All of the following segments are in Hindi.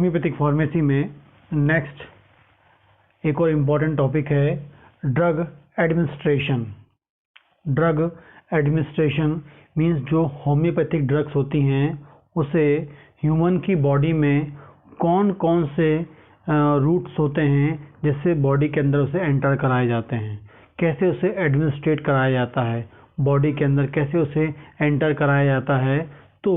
होम्योपैथिक फार्मेसी में नेक्स्ट एक और इम्पॉर्टेंट टॉपिक है drug administration. Drug administration means जो होम्योपैथिक ड्रग्स होती हैं उसे ह्यूमन की बॉडी में कौन कौन से रूट्स होते हैं जिससे बॉडी के अंदर उसे एंटर कराए जाते हैं, कैसे उसे एडमिनिस्ट्रेट कराया जाता है, बॉडी के अंदर कैसे उसे एंटर कराया जाता है। तो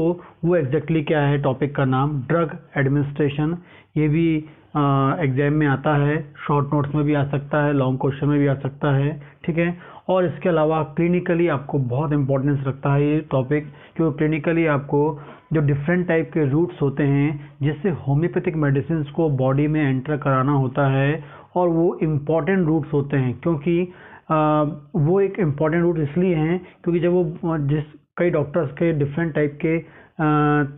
वो एग्जैक्टली क्या है, टॉपिक का नाम ड्रग एडमिनिस्ट्रेशन। ये भी एग्जाम में आता है, शॉर्ट नोट्स में भी आ सकता है, लॉन्ग क्वेश्चन में भी आ सकता है, ठीक है। और इसके अलावा क्लिनिकली आपको बहुत इंपॉर्टेंस रखता है ये टॉपिक, क्योंकि क्लिनिकली आपको जो डिफरेंट टाइप के रूट्स होते हैं जिससे होम्योपैथिक मेडिसिन को बॉडी में एंटर कराना होता है, और वो इम्पॉर्टेंट रूट्स होते हैं क्योंकि वो एक इम्पॉर्टेंट रूट इसलिए हैं क्योंकि जब वो कई डॉक्टर्स के डिफरेंट टाइप के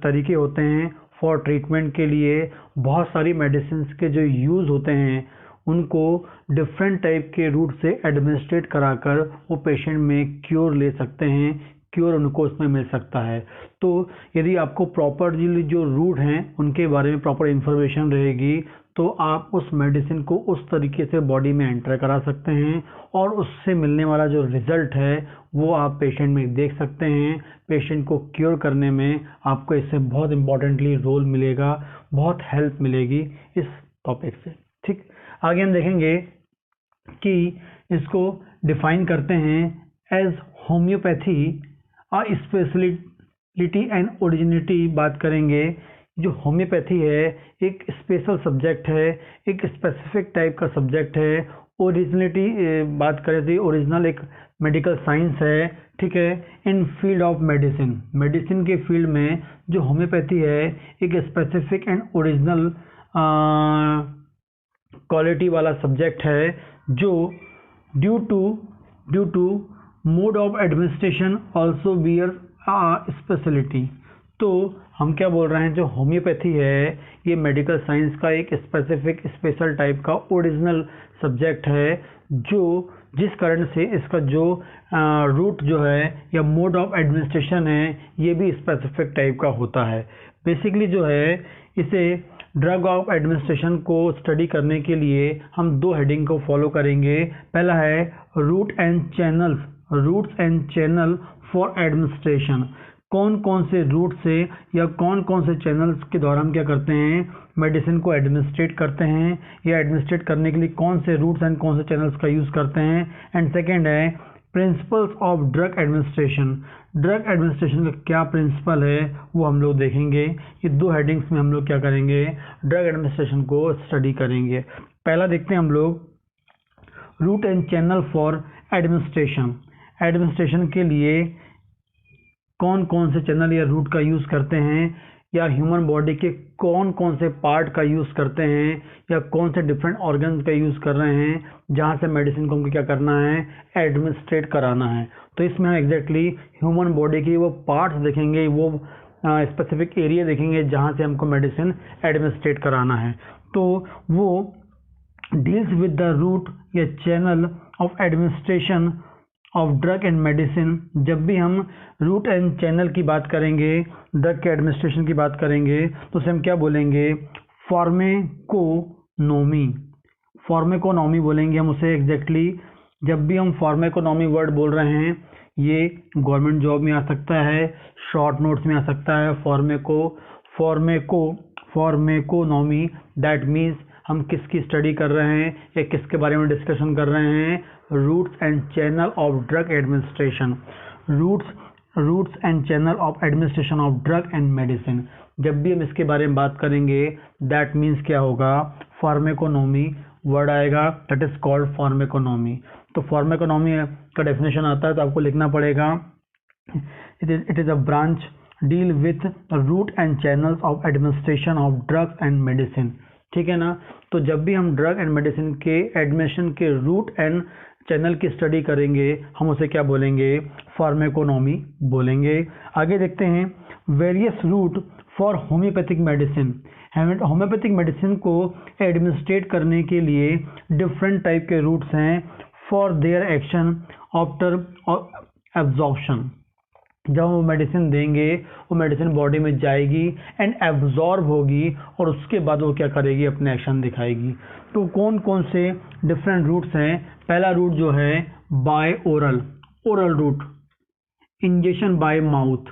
तरीके होते हैं फॉर ट्रीटमेंट के लिए। बहुत सारी मेडिसिन के जो यूज़ होते हैं उनको डिफरेंट टाइप के रूट से एडमिनिस्ट्रेट कराकर वो पेशेंट में क्योर ले सकते हैं, क्योर उनको उसमें मिल सकता है। तो यदि आपको प्रॉपरली जो रूट हैं उनके बारे में प्रॉपर इंफॉर्मेशन रहेगी तो आप उस मेडिसिन को उस तरीके से बॉडी में एंटर करा सकते हैं और उससे मिलने वाला जो रिजल्ट है वो आप पेशेंट में देख सकते हैं। पेशेंट को क्योर करने में आपको इससे बहुत इम्पोर्टेंटली रोल मिलेगा, बहुत हेल्प मिलेगी इस टॉपिक से। ठीक, आगे हम देखेंगे कि इसको डिफाइन करते हैं as homoeopathy a speciality and originality. बात करेंगे जो होम्योपैथी है एक स्पेशल सब्जेक्ट है, एक स्पेसिफिक टाइप का सब्जेक्ट है। ओरिजिनलिटी बात करें तो ओरिजिनल एक मेडिकल साइंस है, ठीक है। In field of medicine, medicine के फील्ड में जो होम्योपैथी है एक स्पेसिफिक एंड ओरिजिनल क्वालिटी वाला सब्जेक्ट है जो due to mode of administration also bear speciality. तो हम क्या बोल रहे हैं, जो होम्योपैथी है ये मेडिकल साइंस का एक स्पेसिफिक स्पेशल टाइप का ओरिजिनल सब्जेक्ट है, जो जिस कारण से इसका जो रूट जो है या मोड ऑफ एडमिनिस्ट्रेशन है ये भी स्पेसिफिक टाइप का होता है। बेसिकली जो है इसे ड्रग ऑफ एडमिनिस्ट्रेशन को स्टडी करने के लिए हम दो हेडिंग को फॉलो करेंगे। पहला है route and channels, routes and channel for administration. कौन कौन से रूट से या कौन कौन से चैनल्स के द्वारा हम क्या करते हैं, मेडिसिन को एडमिनिस्ट्रेट करते हैं, या एडमिनिस्ट्रेट करने के लिए कौन से रूट्स एंड कौन से चैनल्स का यूज़ करते हैं। एंड सेकेंड है principles of drug administration. Drug administration का क्या प्रिंसिपल है वो हम लोग देखेंगे। ये दो हेडिंग्स में हम लोग क्या करेंगे, ड्रग एडमिनिस्ट्रेशन को स्टडी करेंगे। पहला देखते हैं हम लोग route and channel for administration. Administration के लिए कौन कौन से चैनल या रूट का यूज़ करते हैं, या ह्यूमन बॉडी के कौन कौन से पार्ट का यूज़ करते हैं, या कौन से डिफरेंट ऑर्गन्स का यूज़ कर रहे हैं जहाँ से मेडिसिन को हमको क्या करना है, एडमिनिस्ट्रेट कराना है। तो इसमें हम एग्जैक्टली ह्यूमन बॉडी की वो पार्ट्स देखेंगे, वो स्पेसिफिक एरिया देखेंगे जहाँ से हमको मेडिसिन एडमिनिस्ट्रेट कराना है। तो वो डील्स विद द रूट या channel of administration of drug and medicine. जब भी हम रूट एंड चैनल की बात करेंगे, ड्रग के एडमिनिस्ट्रेशन की बात करेंगे, तो उसे हम क्या बोलेंगे, फार्मेकोनॉमी। फार्मेकोनॉमी बोलेंगे हम उसे एग्जैक्टली। जब भी हम फार्मेकोनॉमी वर्ड बोल रहे हैं ये गवर्नमेंट जॉब में आ सकता है, शॉर्ट नोट्स में आ सकता है। फार्मेकोनॉमी दैट मीन्स हम किसकी स्टडी कर रहे हैं या किसके बारे में डिस्कशन कर रहे हैं, routes and channel of drug administration. Routes and channel of administration of drug and medicine. जब भी हम इसके बारे में बात करेंगे दैट मीन्स क्या होगा, फार्मेकोनॉमी वर्ड आएगा, दैट इज कॉल्ड फार्मेकोनॉमी। तो फार्मेकोनॉमी का डेफिनेशन आता है तो आपको लिखना पड़ेगा, it is a branch deal with route and channels of administration of drugs and medicine. ठीक है ना। तो जब भी हम ड्रग एंड मेडिसिन के एडमिशन के रूट एंड चैनल की स्टडी करेंगे हम उसे क्या बोलेंगे, फार्मेकोनॉमी बोलेंगे। आगे देखते हैं various route for homeopathic medicine. Homeopathic medicine को एडमिनिस्ट्रेट करने के लिए डिफरेंट टाइप के रूट्स हैं for their action after absorption. जब वो मेडिसिन देंगे वो मेडिसिन बॉडी में जाएगी एंड एब्जॉर्ब होगी और उसके बाद वो क्या करेगी, अपने एक्शन दिखाएगी। तो कौन कौन से डिफरेंट रूट्स हैं? पहला रूट जो है by oral, oral route, injection bye mouth,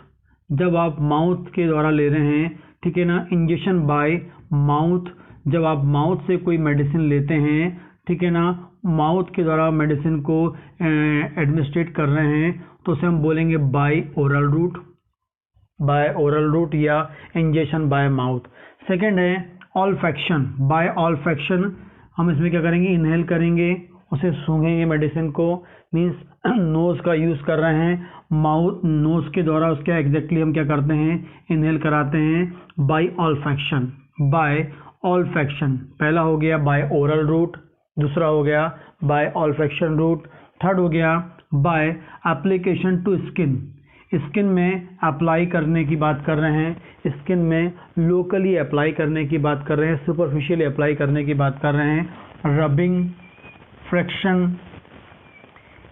जब आप माउथ के द्वारा ले रहे हैं, ठीक है ना। इंजेक्शन बाय माउथ, जब आप माउथ से कोई मेडिसिन लेते हैं, ठीक है ना, माउथ के द्वारा मेडिसिन को एडमिनिस्ट्रेट कर रहे हैं, तो उसे हम बोलेंगे bye oral root, bye oral root या इंजेक्शन बाय माउथ। सेकेंड है ऑल्फैक्शन, बाय ऑल्फैक्शन, हम इसमें क्या करेंगे, इनहेल करेंगे, उसे सूंघेंगे मेडिसिन को, मीन्स नोज का यूज कर रहे हैं, माउथ नोज के द्वारा उसके एग्जैक्टली हम क्या करते हैं, इनहेल कराते हैं, बाय ऑल्फैक्शन, बाय ऑल्फैक्शन। पहला हो गया बाय ओरल रूट, दूसरा हो गया बाय ऑल्फैक्शन रूट, थर्ड हो गया by application to skin, skin में अप्लाई करने की बात कर रहे हैं, स्किन में लोकली अप्लाई करने की बात कर रहे हैं, सुपरफिशियली अप्लाई करने की बात कर रहे हैं, रबिंग, फ्रैक्शन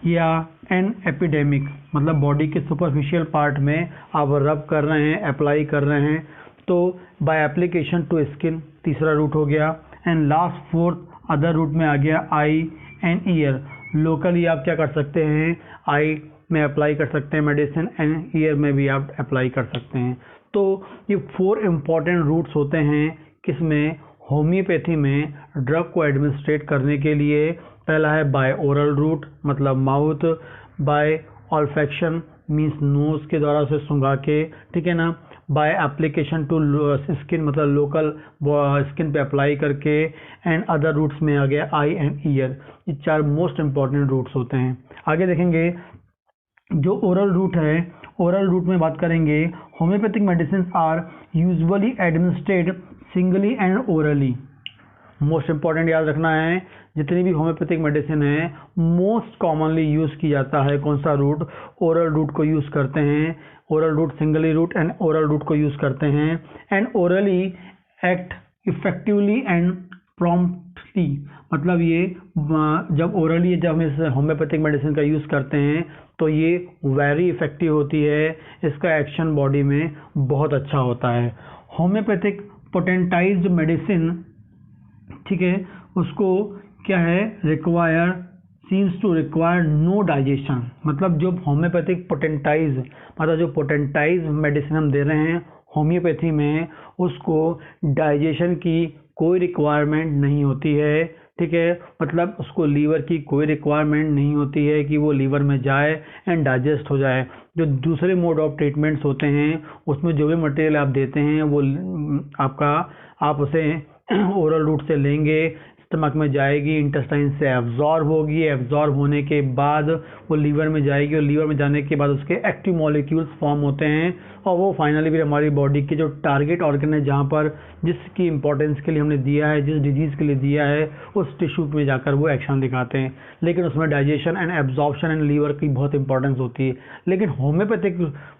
या एन एपिडेमिक, मतलब बॉडी के सुपरफिशियल पार्ट में आप रब कर रहे हैं, अप्लाई कर रहे हैं, तो बाय एप्लीकेशन टू स्किन तीसरा रूट हो गया। And last fourth other route में आ गया आई एंड ईयर, लोकली आप क्या कर सकते हैं, आई में अप्लाई कर सकते हैं मेडिसिन एंड ईयर में भी आप अप्लाई कर सकते हैं। तो ये 4 इम्पॉर्टेंट रूट्स होते हैं किसमें, होम्योपैथी में ड्रग को एडमिनिस्ट्रेट करने के लिए। पहला है बाय ओरल रूट, मतलब mouth, by olfaction means nose के द्वारा उसे सूंघा के, ठीक है ना, बाय एप्लीकेशन टू स्किन, मतलब लोकल स्किन पे अप्लाई करके, एंड अदर रूट्स में आ गया आई एंड ईयर। ये 4 मोस्ट इंपॉर्टेंट रूट्स होते हैं। आगे देखेंगे जो ओरल रूट है, ओरल रूट में बात करेंगे, homeopathic medicine are usually administrated singly and orally. Most important याद रखना है, जितनी भी होम्योपैथिक मेडिसिन है मोस्ट कॉमनली यूज की जाता है कौन सा रूट, ओरल रूट को यूज करते हैं, oral route, singly route and oral route को यूज करते हैं। And orally act effectively and promptly, मतलब ये जब ओरली जब हम इस होम्योपैथिक मेडिसिन का यूज करते हैं तो ये वेरी इफेक्टिव होती है, इसका एक्शन बॉडी में बहुत अच्छा होता है। होम्योपैथिक पोटेंटाइज्ड मेडिसिन, ठीक है, उसको क्या है, require seems to require no digestion, मतलब जो होम्योपैथिक पोटेंटाइज, मतलब जो पोटेंटाइज मेडिसिन हम दे रहे हैं होम्योपैथी में, उसको डाइजेशन की कोई रिक्वायरमेंट नहीं होती है, ठीक है, मतलब उसको लीवर की कोई रिक्वायरमेंट नहीं होती है कि वो लीवर में जाए एंड डाइजेस्ट हो जाए। जो दूसरे मोड ऑफ ट्रीटमेंट्स होते हैं उसमें जो भी मटेरियल आप देते हैं वो आप उसे ओरल रूट से लेंगे, स्टमक में जाएगी, इंटेस्टाइन से एब्जॉर्ब होगी, एब्जॉर्ब होने के बाद वो लीवर में जाएगी और लीवर में जाने के बाद उसके एक्टिव मॉलिक्यूल्स फॉर्म होते हैं और वो फाइनली भी हमारी बॉडी के जो टारगेट ऑर्गन है, जहाँ पर जिसकी इंपॉर्टेंस के लिए हमने दिया है, जिस डिजीज़ के लिए दिया है, उस टिश्यू में जाकर वो एक्शन दिखाते हैं। लेकिन उसमें digestion and absorption and liver की बहुत इंपॉर्टेंस होती है। लेकिन होम्योपैथिक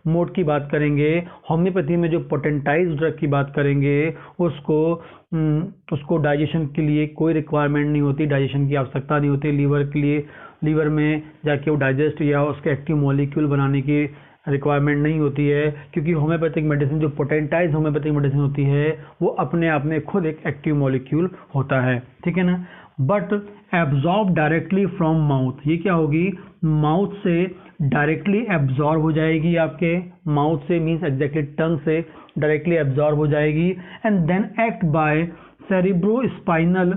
मोड की बात करेंगे, होम्योपैथी में जो पोटेंटाइज ड्रग की बात करेंगे, उसको डाइजेशन के लिए कोई रिक्वायरमेंट नहीं होती, डाइजेशन की आवश्यकता नहीं होती लीवर के लिए, लीवर में जाके वो डाइजेस्ट या उसके एक्टिव मॉलिक्यूल बनाने की रिक्वायरमेंट नहीं होती है, क्योंकि होम्योपैथिक मेडिसिन जो पोटेंटाइज होम्योपैथिक मेडिसिन होती है वो अपने आप में खुद एक एक्टिव मॉलिक्यूल होता है, ठीक है ना। But absorb directly from mouth, ये क्या होगी, माउथ से डायरेक्टली एब्जॉर्ब हो जाएगी, आपके माउथ से मीन्स एग्जैक्टली टंग से डायरेक्टली एब्जॉर्ब हो जाएगी and then act by cerebrospinal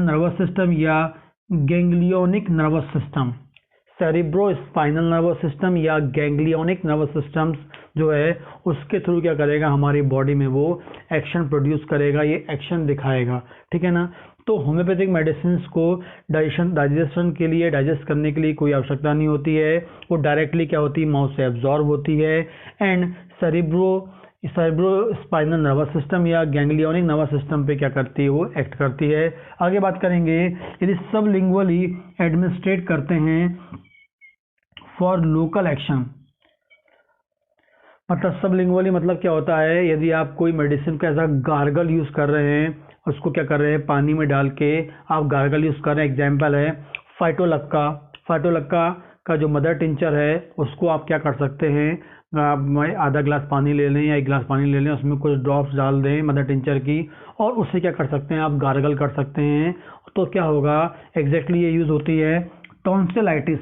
nervous system या ganglionic nervous system. Cerebrospinal nervous system या गैंग्लियोनिक नर्वस सिस्टम्स जो है उसके थ्रू क्या करेगा, हमारी बॉडी में वो एक्शन प्रोड्यूस करेगा, ये एक्शन दिखाएगा, ठीक है ना। तो होम्योपैथिक मेडिसिन को डाइजेशन के लिए, डाइजेस्ट करने के लिए कोई आवश्यकता नहीं होती है, वो डायरेक्टली क्या होती है, माउथ से एब्जॉर्ब होती है एंड सेरिब्रोस्पाइनल नर्वस सिस्टम या गैंग्लियोनिक नर्वस सिस्टम पे क्या करती है, वो एक्ट करती है। आगे बात करेंगे, यदि सबलिंगुअली एडमिनिस्ट्रेट करते हैं फॉर लोकल एक्शन, मतलब सबलिंगुअली मतलब क्या होता है, यदि आप कोई मेडिसिन का ऐसा गार्गल यूज कर रहे हैं, उसको क्या कर रहे हैं, पानी में डाल के आप गार्गल यूज कर रहे हैं, एग्जाम्पल है फाइटोलक्का, फाटोलक्का का जो मदर टिंचर है उसको आप क्या कर सकते हैं, आप आधा गिलास पानी ले लें या 1 गिलास पानी ले लें, उसमें कुछ ड्रॉप्स डाल दें मदर टिंचर की, और उससे क्या कर सकते हैं आप गार्गल कर सकते हैं। तो क्या होगा, एग्जैक्टली ये यूज़ होती है टॉन्सिलाइटिस,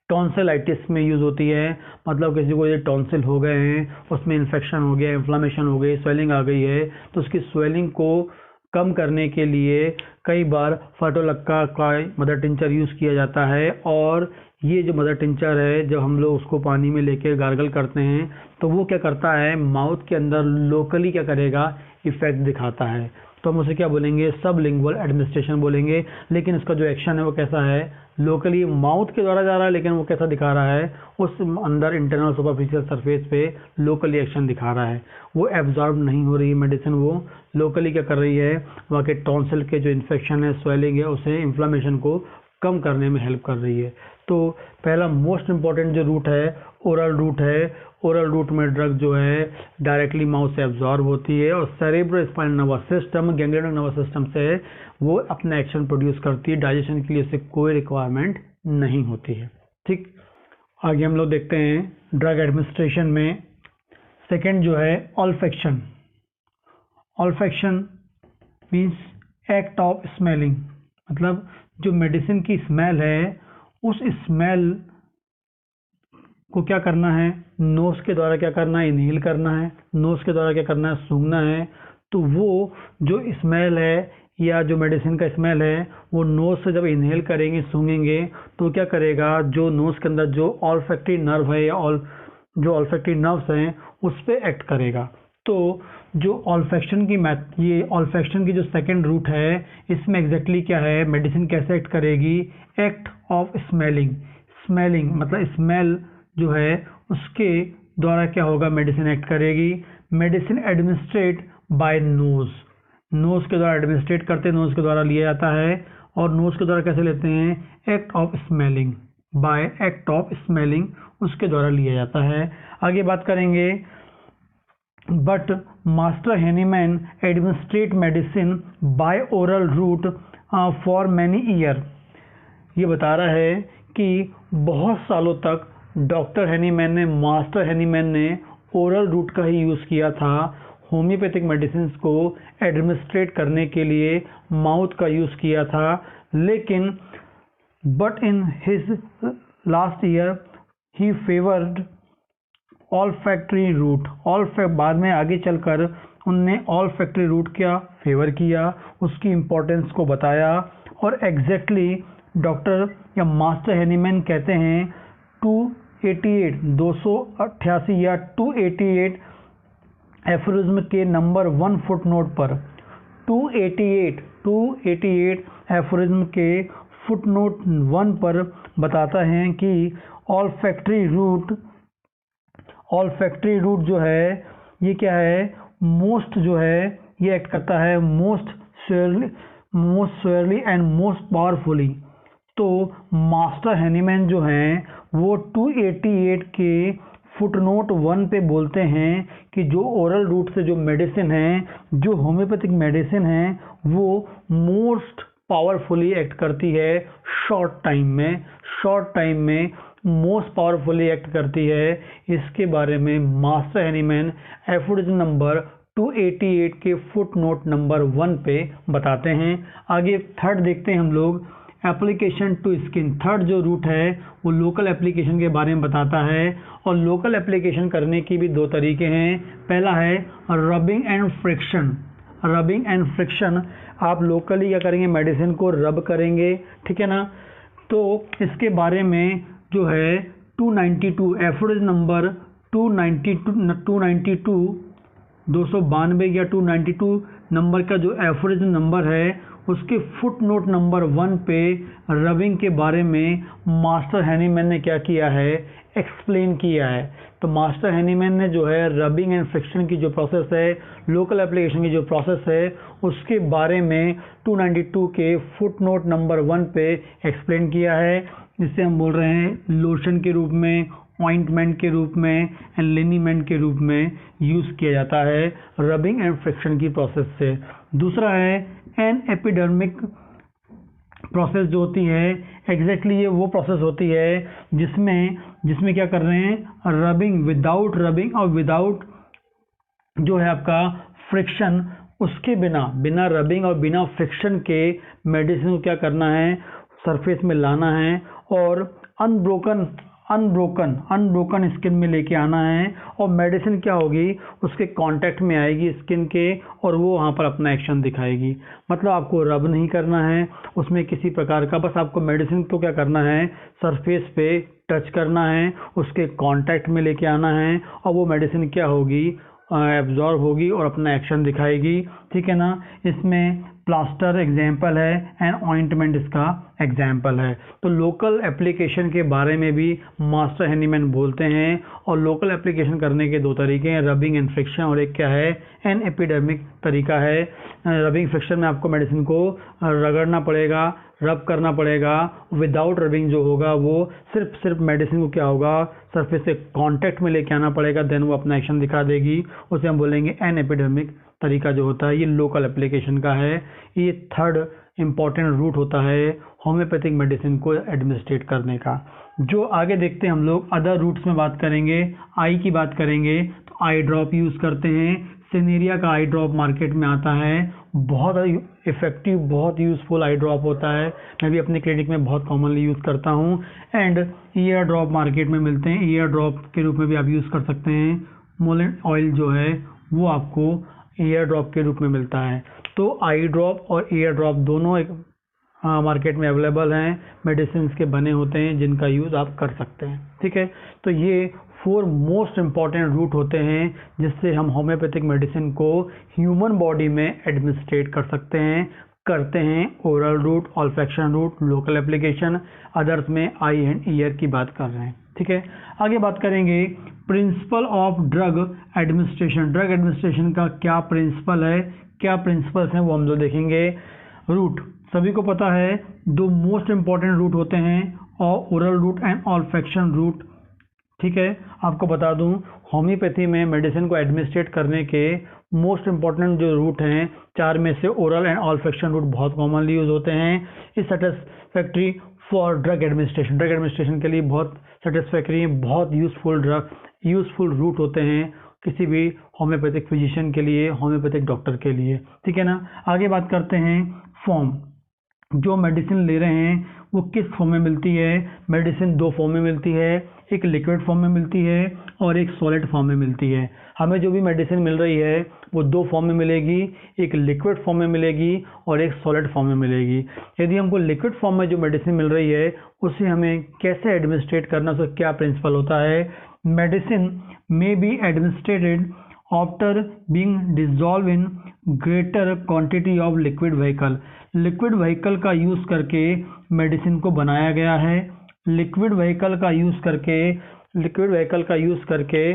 टॉन्सिलाइटिस में यूज़ होती है। मतलब किसी को ये टॉन्सिल हो गए हैं, उसमें इन्फेक्शन हो गया, इन्फ्लामेशन हो गई, स्वेलिंग आ गई है, तो उसकी स्वेलिंग को कम करने के लिए कई बार फाटोलक्का का मदर टिंचर यूज़ किया जाता है। और ये जो मदर टिंचर है, जब हम लोग उसको पानी में लेके गार्गल करते हैं तो वो क्या करता है, माउथ के अंदर लोकली क्या करेगा, इफेक्ट दिखाता है। तो हम उसे क्या बोलेंगे, सबलिंगुअल एडमिनिस्ट्रेशन बोलेंगे। लेकिन इसका जो एक्शन है वो कैसा है, लोकली माउथ के द्वारा जा रहा है, लेकिन वो कैसा दिखा रहा है, उस अंदर इंटरनल सुपरफिशियल सरफेस पे लोकली एक्शन दिखा रहा है। वो एब्जॉर्ब नहीं हो रही है मेडिसिन, वो लोकली क्या कर रही है, वहाँ के टॉन्सिल के जो इन्फेक्शन है, स्वेलिंग है, उसे इन्फ्लामेशन को कम करने में हेल्प कर रही है। तो पहला मोस्ट इम्पॉर्टेंट जो रूट है ओरल रूट है। ओरल रूट में ड्रग जो है डायरेक्टली माउथ से एब्जॉर्ब होती है और cerebro spinal nervous system, ganglionic nervous system से वो अपना एक्शन प्रोड्यूस करती है। डाइजेशन के लिए उससे कोई रिक्वायरमेंट नहीं होती है। ठीक, आगे हम लोग देखते हैं ड्रग एडमिनिस्ट्रेशन में सेकेंड जो है olfaction. Olfaction means act of smelling, मतलब जो मेडिसिन की स्मेल है उस स्मेल को क्या करना है, नोज के द्वारा क्या करना है, इनहेल करना है, नोज के द्वारा क्या करना है, सूंघना है। तो वो जो स्मेल है या जो मेडिसिन का स्मेल है वो नोज से जब इनहेल करेंगे, सूंघेंगे, तो क्या करेगा, जो नोज के अंदर जो ऑल्फैक्टरी नर्व है या जो ऑल्फैक्टरी नर्व्स हैं उस पर एक्ट करेगा। तो जो ऑल्फैक्शन की ये ऑल्फैक्शन की जो सेकेंड रूट है, इसमें एग्जैक्टली क्या है, मेडिसिन कैसे एक्ट करेगी, एक्ट ऑफ स्मेलिंग। स्मेलिंग मतलब स्मेल जो है उसके द्वारा क्या होगा, मेडिसिन एक्ट करेगी। Medicine administrate by nose, nose के द्वारा एडमिनिस्ट्रेट करते हैं, नोज के द्वारा लिया जाता है। और नोज के द्वारा कैसे लेते हैं, act of smelling, by act of smelling उसके द्वारा लिया जाता है। आगे बात करेंगे, but master Hahnemann administrate medicine by oral route for many year. ये बता रहा है कि बहुत सालों तक डॉक्टर हेनीमैन ने, मास्टर हेनीमैन ने ओरल रूट का ही यूज़ किया था होम्योपैथिक मेडिसिन को एडमिनिस्ट्रेट करने के लिए, माउथ का यूज़ किया था। लेकिन but in his last year he favoured olfactory route. बाद में आगे चलकर उनने ऑल्फैक्टरी रूट का फेवर किया, उसकी इम्पोर्टेंस को बताया। और एग्जैक्टली डॉक्टर या मास्टर हेनीमैन कहते हैं 288 या 288 एफोरिज्म के नंबर 1 फुट नोट पर, 288 एफोरिज्म के फुट नोट 1 पर बताता है कि ऑल्फैक्टरी रूट जो है ये क्या है, मोस्ट जो है ये एक्ट करता है most surely and most powerfully. तो मास्टर हेनीमैन जो हैं वो 288 के फुटनोट 1 पे बोलते हैं कि जो ओरल रूट से जो मेडिसिन है, जो होम्योपैथिक मेडिसिन है, वो मोस्ट पावरफुली एक्ट करती है शॉर्ट टाइम में मोस्ट पावरफुली एक्ट करती है। इसके बारे में मास्टर हेनीमैन एफोरिज्म नंबर 288 के फुटनोट नंबर 1 पे बताते हैं। आगे थर्ड देखते हैं हम लोग, एप्लीकेशन टू स्किन। थर्ड जो रूट है वो लोकल एप्लीकेशन के बारे में बताता है। और लोकल एप्लीकेशन करने की भी 2 तरीके हैं। पहला है रबिंग एंड फ्रिक्शन। आप लोकली क्या करेंगे, मेडिसिन को रब करेंगे, ठीक है ना। तो इसके बारे में जो है 292 एफोरिज नंबर 292 या 292 नंबर का जो एफोरिज नंबर है उसके फुट नोट नंबर 1 पे रबिंग के बारे में मास्टर हेनीमैन ने क्या किया है, एक्सप्लेन किया है। तो मास्टर हेनीमैन ने जो है रबिंग एंड फ्रिक्शन की जो प्रोसेस है, लोकल एप्लीकेशन की जो प्रोसेस है, उसके बारे में 292 के फुट नोट नंबर 1 पे एक्सप्लेन किया है। जिसे हम बोल रहे हैं लोशन के रूप में, ऑइंटमेंट के रूप में एंड लिनीमेंट के रूप में यूज़ किया जाता है रबिंग एंड फ्रिक्शन की प्रोसेस से। दूसरा है एन एपिडर्मिक प्रोसेस जो होती है एग्जैक्टली ये वो प्रोसेस होती है जिसमें क्या कर रहे हैं, रबिंग, विदाउट रबिंग और विदाउट जो है आपका फ्रिक्शन, उसके बिना रबिंग और बिना फ्रिक्शन के मेडिसिन को क्या करना है, सरफेस में लाना है और अनब्रोकन स्किन में लेके आना है और मेडिसिन क्या होगी, उसके कांटेक्ट में आएगी स्किन के और वो वहाँ पर अपना एक्शन दिखाएगी। मतलब आपको रब नहीं करना है उसमें किसी प्रकार का, बस आपको मेडिसिन को क्या करना है, सरफेस पे टच करना है, उसके कांटेक्ट में लेके आना है और वो मेडिसिन क्या होगी, एब्जॉर्ब होगी और अपना एक्शन दिखाएगी। ठीक है ना। इसमें प्लास्टर एग्जाम्पल है एंड ऑइंटमेंट इसका एग्जाम्पल है। तो लोकल एप्लीकेशन के बारे में भी मास्टर हैंडीमैन बोलते हैं और लोकल एप्लीकेशन करने के दो तरीके हैं, रबिंग एंड फ्रिक्शन, और एक क्या है, एन एपिडर्मिक तरीका है। रबिंग फ्रिक्शन में आपको मेडिसिन को रगड़ना पड़ेगा, रब करना पड़ेगा। विदाउट रबिंग जो होगा वो सिर्फ मेडिसिन को क्या होगा, सरफेस से कांटेक्ट में लेके आना पड़ेगा, देन वो अपना एक्शन दिखा देगी। उसे हम बोलेंगे एन एपिडर्मिक तरीका जो होता है, ये लोकल एप्लीकेशन का है। ये थर्ड इम्पॉर्टेंट रूट होता है होम्योपैथिक मेडिसिन को एडमिनिस्ट्रेट करने का। जो आगे देखते हैं हम लोग अदर रूट्स में बात करेंगे, आई की बात करेंगे तो आई ड्रॉप यूज़ करते हैं। सिनेरिया का आई ड्रॉप मार्केट में आता है, बहुत इफेक्टिव, बहुत यूज़फुल आई ड्रॉप होता है। मैं भी अपने क्लिनिक में बहुत कॉमनली यूज़ करता हूँ। एंड ईयर ड्रॉप मार्केट में मिलते हैं, ईयर ड्रॉप के रूप में भी आप यूज़ कर सकते हैं। मोलेंट ऑयल जो है वो आपको ईयर ड्रॉप के रूप में मिलता है। तो आई ड्रॉप और ईयर ड्रॉप दोनों एक मार्केट में अवेलेबल हैं, मेडिसिन के बने होते हैं जिनका यूज़ आप कर सकते हैं। ठीक है। तो ये 4 मोस्ट इम्पॉर्टेंट रूट होते हैं जिससे हम होम्योपैथिक मेडिसिन को ह्यूमन बॉडी में एडमिनिस्ट्रेट कर सकते हैं, करते हैं। Oral route, olfaction route, local application, others में आई एंड ईयर की बात कर रहे हैं। ठीक है। आगे बात करेंगे principle of drug administration. Drug administration का क्या प्रिंसिपल है, क्या प्रिंसिपल्स हैं, वो हम लोग देखेंगे। रूट सभी को पता है, 2 मोस्ट इम्पॉर्टेंट रूट होते हैं, और oral route and olfaction route. ठीक है। आपको बता दूं होम्योपैथी में मेडिसिन को एडमिनिस्ट्रेट करने के मोस्ट इम्पॉर्टेंट जो रूट हैं 4 में से ओरल एंड ऑल्फैक्शन रूट बहुत कॉमनली यूज होते हैं। इस satisfactory for drug administration, drug administration के लिए बहुत सेटिस्फैक्ट्री, बहुत यूजफुल रूट होते हैं किसी भी होम्योपैथिक फिजिशियन के लिए, होम्योपैथिक डॉक्टर के लिए। ठीक है ना। आगे बात करते हैं फॉर्म, जो मेडिसिन ले रहे हैं वो किस फॉर्म में मिलती है। मेडिसिन 2 फॉर्म में मिलती है, एक लिक्विड फॉर्म में मिलती है और एक सॉलिड फॉर्म में मिलती है। हमें जो भी मेडिसिन मिल रही है वो 2 फॉर्म में मिलेगी, एक लिक्विड फॉर्म में मिलेगी और एक सॉलिड फॉर्म में मिलेगी। यदि हमको लिक्विड फॉर्म में जो मेडिसिन मिल रही है उसे हमें कैसे एडमिनिस्ट्रेट करना, तो क्या प्रिंसिपल होता है। Medicine may be administrated after being dissolve in greater quantity of liquid vehicle. Liquid vehicle का यूज़ करके मेडिसिन को बनाया गया है। लिक्विड व्हीकल का यूज़ करके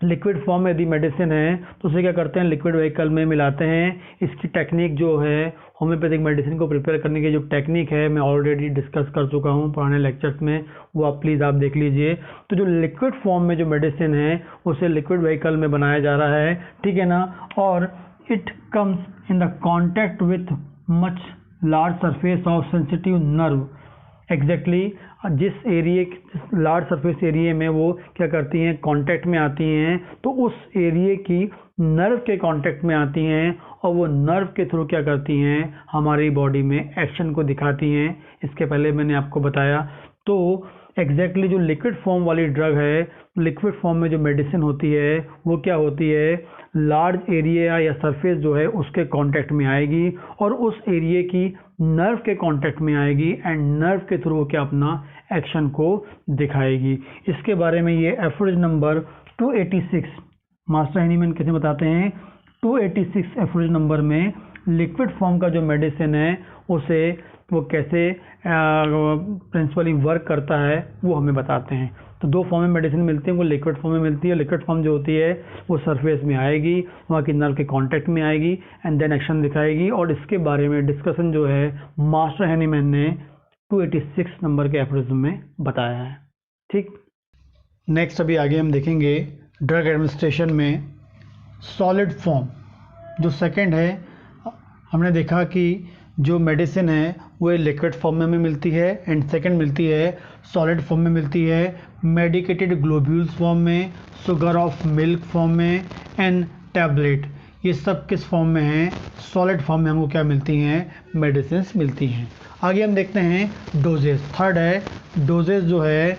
लिक्विड फॉर्म में यदि मेडिसिन है तो उसे क्या करते हैं, लिक्विड व्हीकल में मिलाते हैं। इसकी टेक्निक जो है, होम्योपैथिक मेडिसिन को प्रिपेयर करने की जो टेक्निक है, मैं ऑलरेडी डिस्कस कर चुका हूँ पुराने लेक्चर्स में, वो आप प्लीज़ आप देख लीजिए। तो जो लिक्विड फॉर्म में जो मेडिसिन है उसे लिक्विड व्हीकल में बनाया जा रहा है। ठीक है ना। और it comes in the contact with much large surface of sensitive nerve. Exactly जिस लार्ज सरफेस एरिया में वो क्या करती हैं, कांटेक्ट में आती हैं, तो उस एरिया की नर्व के कांटेक्ट में आती हैं और वो नर्व के थ्रू क्या करती हैं, हमारी बॉडी में एक्शन को दिखाती हैं। इसके पहले मैंने आपको बताया। तो एग्जैक्टली जो लिक्विड फॉर्म वाली ड्रग है, लिक्विड फॉर्म में जो मेडिसिन होती है वो क्या होती है, लार्ज एरिया या सरफेस जो है उसके कांटेक्ट में आएगी और उस एरिया की नर्व के कांटेक्ट में आएगी एंड नर्व के थ्रू क्या अपना एक्शन को दिखाएगी। इसके बारे में ये एफरेज नंबर 286 मास्टर हैंडीमैन कैसे बताते हैं। 286 एफरेज नंबर में लिक्विड फॉर्म का जो मेडिसिन है उसे वो कैसे प्रिंसिपली वर्क करता है वो हमें बताते हैं। तो 2 फॉर्म में मेडिसिन मिलती है, वो लिक्विड फॉर्म में मिलती है। लिक्विड फॉर्म जो होती है वो सरफेस में आएगी, वहाँ की नर्व के कांटेक्ट में आएगी एंड देन एक्शन दिखाएगी। और इसके बारे में डिस्कशन जो है मास्टर हैंडीमैन ने 286 नंबर के एफरेज में बताया है। ठीक। नेक्स्ट अभी आगे हम देखेंगे ड्रग एडमिनिस्ट्रेशन में सॉलिड फॉर्म जो सेकंड है। हमने देखा कि जो मेडिसिन है वो लिक्विड फॉर्म में मिलती है, एंड सेकंड मिलती है सॉलिड फॉर्म में मिलती है, मेडिकेटेड ग्लोब्यूल्स फॉर्म में, शुगर ऑफ मिल्क फॉर्म में, एंड टैबलेट। ये सब किस फॉर्म में हैं? सॉलिड फॉर्म में हमको क्या मिलती हैं? मेडिसिन मिलती हैं। आगे हम देखते हैं डोजेज। थर्ड है डोजेज जो है,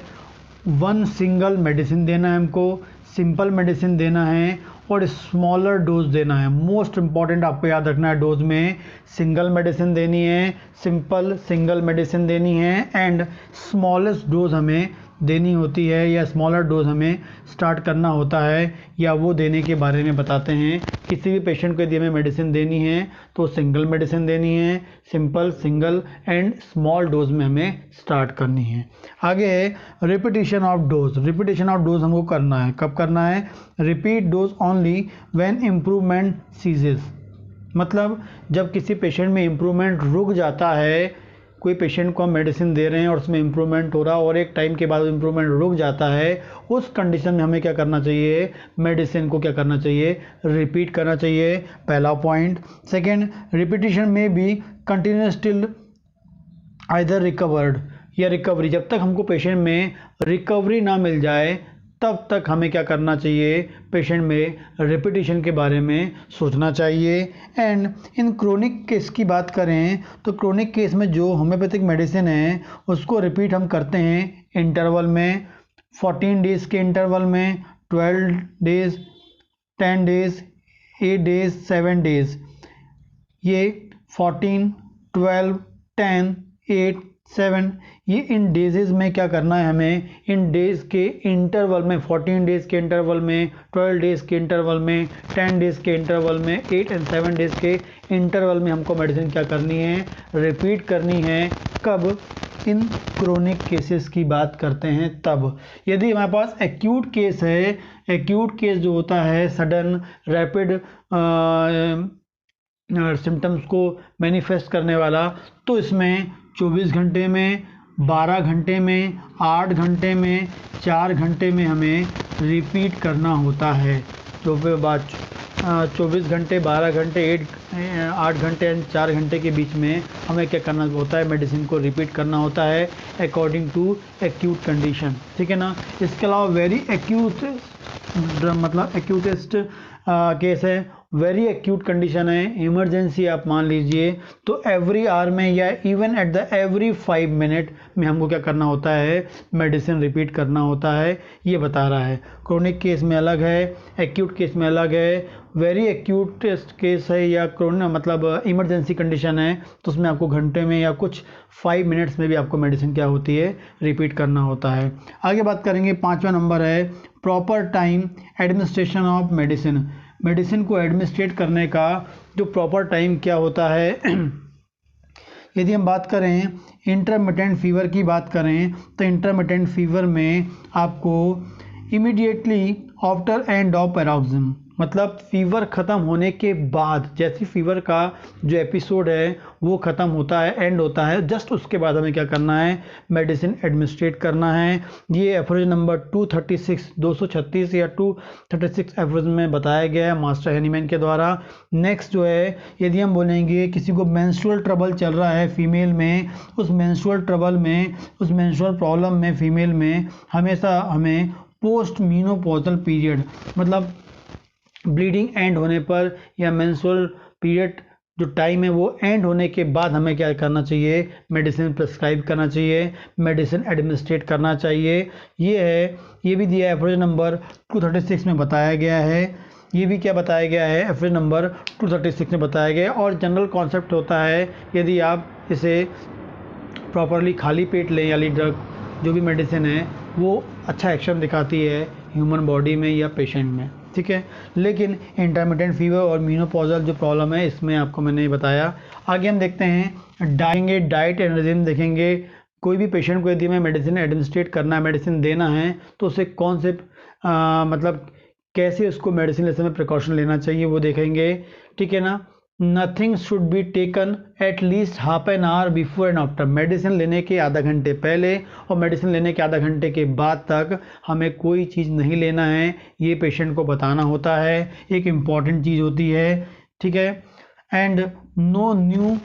वन सिंगल मेडिसिन देना है हमको, सिंपल मेडिसिन देना है और स्मॉलर डोज देना है। मोस्ट इंपॉर्टेंट आपको याद रखना है, डोज में सिंगल मेडिसिन देनी है, सिंगल मेडिसिन देनी है, एंड स्मॉलेस्ट डोज हमें देनी होती है, या स्मॉलर डोज हमें स्टार्ट करना होता है, या वो देने के बारे में बताते हैं। किसी भी पेशेंट को यदि हमें मेडिसिन देनी है तो सिंगल मेडिसिन देनी है, सिंगल एंड स्मॉल डोज में हमें स्टार्ट करनी है। आगे है repetition of dose. Repetition of dose हमको करना है, कब करना है? Repeat dose only when improvement ceases. मतलब जब किसी पेशेंट में इम्प्रूवमेंट रुक जाता है, कोई पेशेंट को हम मेडिसिन दे रहे हैं और उसमें इम्प्रूवमेंट हो रहा है और एक टाइम के बाद इम्प्रूवमेंट रुक जाता है, उस कंडीशन में हमें क्या करना चाहिए? मेडिसिन को क्या करना चाहिए? रिपीट करना चाहिए, पहला पॉइंट। सेकेंड, रिपीटिशन में be continuous till either recovered या रिकवरी। जब तक हमको पेशेंट में रिकवरी ना मिल जाए तब तक हमें क्या करना चाहिए? पेशेंट में रिपीटिशन के बारे में सोचना चाहिए। एंड इन क्रोनिक केस की बात करें तो क्रोनिक केस में जो होम्योपैथिक मेडिसिन है उसको रिपीट हम करते हैं इंटरवल में, 14 डेज़ के इंटरवल में, 12 डेज़, 10 डेज़, 8 डेज़, 7 डेज़। ये 14, 12, 10, 8, 7, ये इन डेजेस में क्या करना है हमें? इन डेज के इंटरवल में, 14 डेज के इंटरवल में, 12 डेज के इंटरवल में, 10 डेज के इंटरवल में, 8 एंड 7 डेज के इंटरवल में हमको मेडिसिन क्या करनी है? रिपीट करनी है। कब? इन क्रोनिक केसेस की बात करते हैं तब। यदि हमारे पास एक्यूट केस है, एक्यूट केस जो होता है सडन रैपिड सिम्टम्स को मैनिफेस्ट करने वाला, तो इसमें 24 घंटे में, 12 घंटे में, 8 घंटे में, 4 घंटे में हमें रिपीट करना होता है। 24 घंटे, 12 घंटे, 8 घंटे एंड 4 घंटे के बीच में हमें क्या करना होता है? मेडिसिन को रिपीट करना होता है अकॉर्डिंग टू एक्यूट कंडीशन। ठीक है ना? इसके अलावा वेरी एक्यूट मतलब एक्यूटेस्ट केस है, वेरी एक्यूट कंडीशन है, इमरजेंसी आप मान लीजिए, तो एवरी आवर में या even at the every 5 minute में हमको क्या करना होता है? मेडिसिन रिपीट करना होता है, ये बता रहा है। क्रोनिक केस में अलग है, एक्यूट केस में अलग है। वेरी एक्यूट केस है या मतलब इमरजेंसी कंडीशन है तो उसमें आपको घंटे में या कुछ 5 मिनट्स में भी आपको मेडिसिन क्या होती है? रिपीट करना होता है। आगे बात करेंगे, 5वां नंबर है proper time administration of medicine. Medicine को एडमिनिस्ट्रेट करने का जो प्रॉपर टाइम क्या होता है? यदि हम बात करें इंटरमिटेंट फीवर की बात करें तो इंटरमिटेंट फीवर में आपको इमीडिएटली आफ्टर एंड ऑफ पैरोक्सिज्म, मतलब फीवर ख़त्म होने के बाद, जैसे फीवर का जो एपिसोड है वो ख़त्म होता है, एंड होता है, जस्ट उसके बाद हमें क्या करना है? मेडिसिन एडमिनिस्ट्रेट करना है। ये एवरेज नंबर 236 या 236 एवरेज में बताया गया है मास्टर हैनीमैन के द्वारा। नेक्स्ट जो है, यदि हम बोलेंगे किसी को मेंस्ट्रुअल ट्रबल चल रहा है फीमेल में, उस मेंस्ट्रुअल ट्रबल में, उस मेंस्ट्रुअल प्रॉब्लम में फीमेल में हमेशा हमें पोस्ट मीनोपॉजल पीरियड, मतलब ब्लीडिंग एंड होने पर या मेंस्ट्रुअल पीरियड जो टाइम है वो एंड होने के बाद हमें क्या करना चाहिए? मेडिसिन प्रिस्क्राइब करना चाहिए, मेडिसिन एडमिनिस्ट्रेट करना चाहिए। ये है, ये भी दिया है एवरेज नंबर 236 में बताया गया है। ये भी क्या बताया गया है? एवरेज नंबर 236 में बताया गया है। और जनरल कॉन्सेप्ट होता है, यदि आप इसे प्रॉपरली खाली पेट लें, यानी ड्रग जो भी मेडिसिन है वो अच्छा एक्शन दिखाती है ह्यूमन बॉडी में या पेशेंट में। ठीक है, लेकिन इंटरमिटेंट फीवर और मीनोपॉजल जो प्रॉब्लम है इसमें आपको मैंने बताया। आगे हम देखते हैं डाइट एंड रेजिम देखेंगे। कोई भी पेशेंट को यदि हमें मेडिसिन एडमिनिस्ट्रेट करना है, मेडिसिन देना है, तो उसे कौन से मतलब कैसे उसको मेडिसिन लेते समय प्रिकॉशन लेना चाहिए वो देखेंगे। ठीक है ना? Nothing should be taken at least half an hour before and after. Medicine लेने के आधा घंटे पहले और मेडिसिन लेने के आधा घंटे के बाद तक हमें कोई चीज़ नहीं लेना है, ये पेशेंट को बताना होता है, एक इम्पॉर्टेंट चीज़ होती है। ठीक है? And no new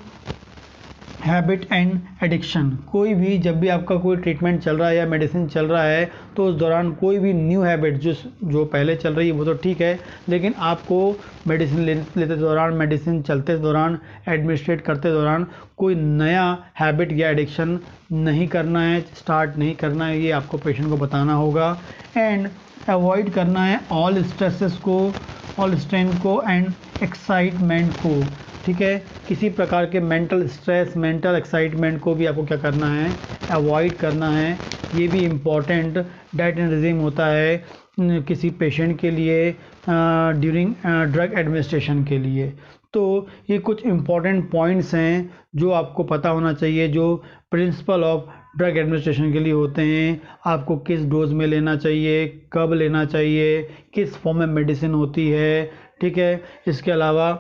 habit and addiction. कोई भी जब भी आपका कोई ट्रीटमेंट चल रहा है या मेडिसिन चल रहा है तो उस दौरान कोई भी न्यू हैबिट जो पहले चल रही है वो तो ठीक है, लेकिन आपको मेडिसिन लेते दौरान, मेडिसिन चलते दौरान, एडमिनिस्ट्रेट करते दौरान कोई नया हैबिट या एडिक्शन नहीं करना है, स्टार्ट नहीं करना है, ये आपको पेशेंट को बताना होगा। एंड अवॉइड करना है ऑल स्ट्रेसेस को, ऑल स्ट्रेन को एंड एक्साइटमेंट को। ठीक है, किसी प्रकार के मेंटल स्ट्रेस, मेंटल एक्साइटमेंट को भी आपको क्या करना है, अवॉइड करना है। ये भी इम्पॉर्टेंट डाइट एंड रिजीम होता है किसी पेशेंट के लिए ड्यूरिंग ड्रग एडमिनिस्ट्रेशन के लिए। तो ये कुछ इम्पॉर्टेंट पॉइंट्स हैं जो आपको पता होना चाहिए, जो प्रिंसिपल ऑफ ड्रग एडमिनिस्ट्रेशन के लिए होते हैं। आपको किस डोज में लेना चाहिए, कब लेना चाहिए, किस फॉर्म में मेडिसिन होती है। ठीक है, इसके अलावा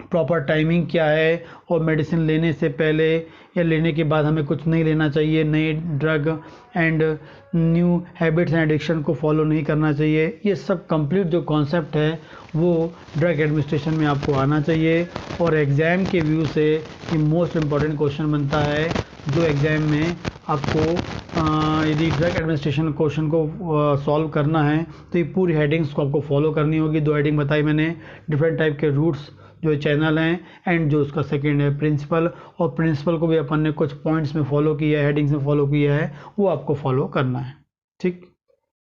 प्रॉपर टाइमिंग क्या है, और मेडिसिन लेने से पहले या लेने के बाद हमें कुछ नहीं लेना चाहिए, नए drug and new habits and addiction को फॉलो नहीं करना चाहिए। ये सब कंप्लीट जो कॉन्सेप्ट है वो ड्रग एडमिनिस्ट्रेशन में आपको आना चाहिए। और एग्ज़ाम के व्यू से ये मोस्ट इम्पॉर्टेंट क्वेश्चन बनता है, जो एग्ज़ाम में आपको यदि ड्रग एडमिनिस्ट्रेशन क्वेश्चन को सॉल्व करना है तो ये पूरी हेडिंग्स को आपको फॉलो करनी होगी। 2 हेडिंग बताई मैंने, डिफरेंट टाइप के रूट्स जो चैनल हैं, एंड जो उसका सेकंड है प्रिंसिपल। और प्रिंसिपल को भी अपन ने कुछ पॉइंट्स में फॉलो किया है, हेडिंग्स में फॉलो किया है, वो आपको फॉलो करना है। ठीक।